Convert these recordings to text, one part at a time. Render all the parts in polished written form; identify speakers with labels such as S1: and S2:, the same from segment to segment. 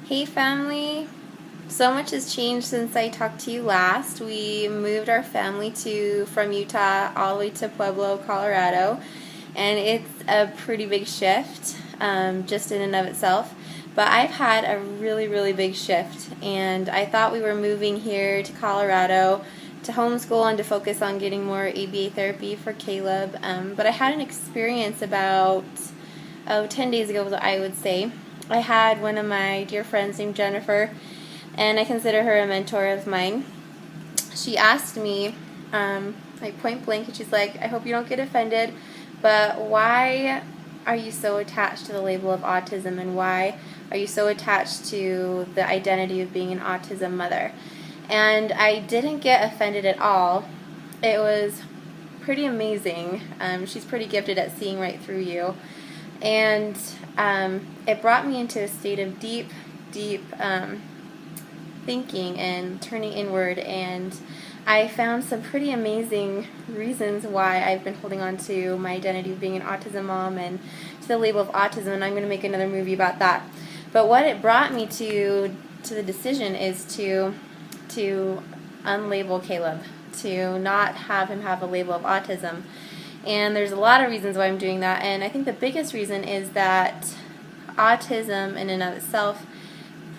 S1: Hey family! So much has changed since I talked to you last. We moved our family from Utah all the way to Pueblo, Colorado, and it's a pretty big shift just in and of itself. But I've had a really big shift, and I thought we were moving here to Colorado to homeschool and to focus on getting more ABA therapy for Caleb. But I had an experience about 10 days ago, I would say. I had one of my dear friends named Jennifer, and I consider her a mentor of mine. She asked me, like point blank, and she's like, I hope you don't get offended, but why are you so attached to the label of autism, and why are you so attached to the identity of being an autism mother? And I didn't get offended at all. It was pretty amazing. She's pretty gifted at seeing right through you. And it brought me into a state of deep thinking and turning inward, and I found some pretty amazing reasons why I've been holding on to my identity of being an autism mom and to the label of autism, and I'm going to make another movie about that. But what it brought me to the decision is to unlabel Caleb, to not have him have a label of autism. And there's a lot of reasons why I'm doing that, and I think the biggest reason is that autism in and of itself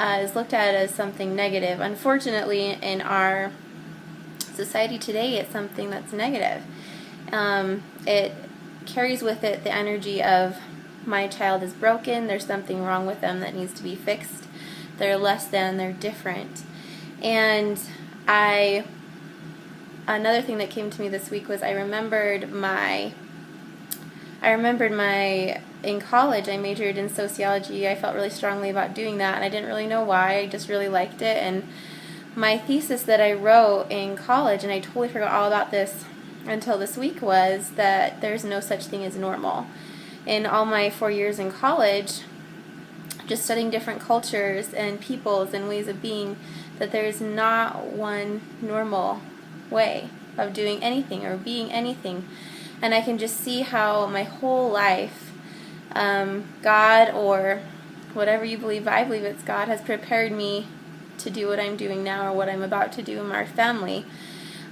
S1: is looked at as something negative. Unfortunately, in our society today, it's something that's negative. It carries with it the energy of, my child is broken, there's something wrong with them that needs to be fixed, they're less than, they're different. And another thing that came to me this week was I remembered in college I majored in sociology. I felt really strongly about doing that, and I didn't really know why. I just really liked it. And my thesis that I wrote in college, and I totally forgot all about this until this week, was that there's no such thing as normal. In all my 4 years in college, just studying different cultures and peoples and ways of being, that there's not one normal way of doing anything or being anything. And I can just see how my whole life, God, or whatever you believe, I believe it's God, has prepared me to do what I'm doing now, or what I'm about to do in our family.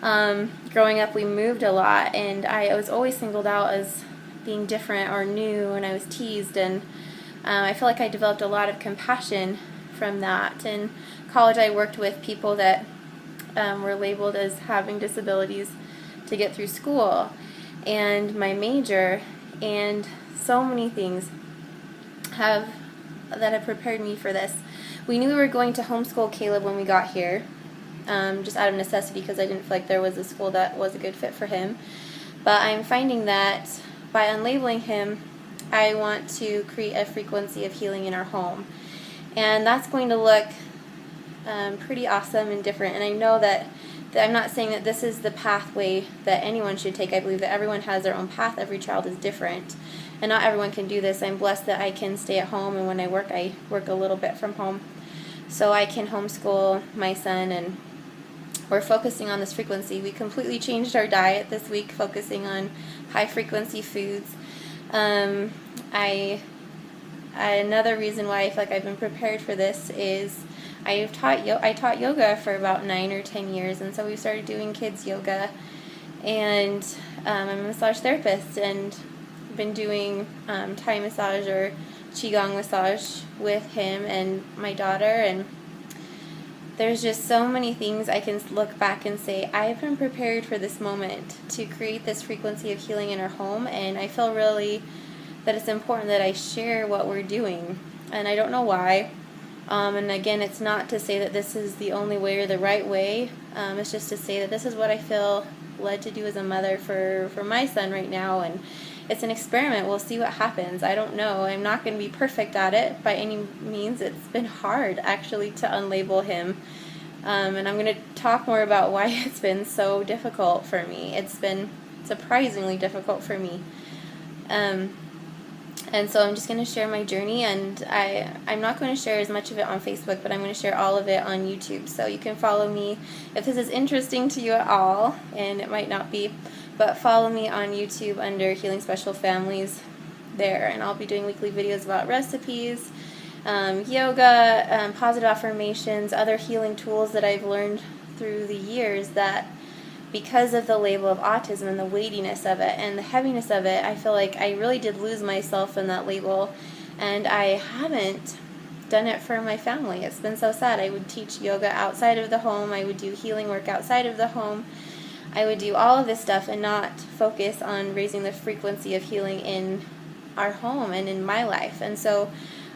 S1: Growing up, we moved a lot, and I was always singled out as being different or new, and I was teased, and I feel like I developed a lot of compassion from that. In college, I worked with people that were labeled as having disabilities to get through school, and my major, and so many things that have prepared me for this. We knew we were going to homeschool Caleb when we got here, just out of necessity, because I didn't feel like there was a school that was a good fit for him. But I'm finding that by unlabeling him, I want to create a frequency of healing in our home, and that's going to look pretty awesome and different. And I know that I'm not saying that this is the pathway that anyone should take. I believe that everyone has their own path. Every child is different, and not everyone can do this. I'm blessed that I can stay at home, and when I work a little bit from home, so I can homeschool my son, and we're focusing on this frequency. We completely changed our diet this week, focusing on high frequency foods. Another reason why I feel like I've been prepared for this is I taught yoga for about 9 or 10 years, and so we started doing kids yoga, and I'm a massage therapist, and been doing Thai massage or Qigong massage with him and my daughter, and there's just so many things I can look back and say, I've been prepared for this moment to create this frequency of healing in our home, and I feel really that it's important that I share what we're doing, and I don't know why. And again, it's not to say that this is the only way or the right way. It's just to say that this is what I feel led to do as a mother for my son right now, and it's an experiment. We'll see what happens. I don't know. I'm not going to be perfect at it by any means. It's been hard, actually, to unlabel him. And I'm going to talk more about why it's been so difficult for me. It's been surprisingly difficult for me. And so I'm just going to share my journey, and I'm not going to share as much of it on Facebook, but I'm going to share all of it on YouTube. So you can follow me if this is interesting to you at all, and it might not be, but follow me on YouTube under Healing Special Families there, and I'll be doing weekly videos about recipes, yoga, positive affirmations, other healing tools that I've learned through the years that because of the label of autism and the weightiness of it and the heaviness of it, I feel like I really did lose myself in that label, and I haven't done it for my family. It's been so sad. I would teach yoga outside of the home. I would do healing work outside of the home. I would do all of this stuff and not focus on raising the frequency of healing in our home and in my life. And so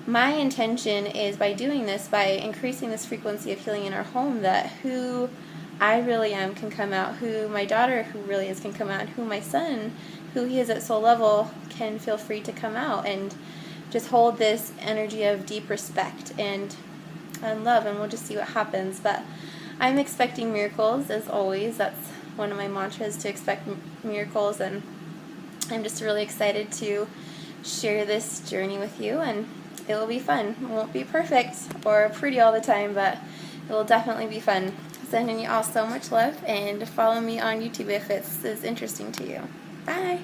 S1: my intention is, by doing this, by increasing this frequency of healing in our home, that who I really am can come out, who my daughter who really is can come out, and who my son, who he is at soul level, can feel free to come out and just hold this energy of deep respect and love, and we'll just see what happens. But I'm expecting miracles, as always. That's one of my mantras, to expect miracles, and I'm just really excited to share this journey with you, and it will be fun. It won't be perfect or pretty all the time, but it will definitely be fun. Sending you all so much love, and follow me on YouTube if it's interesting to you. Bye!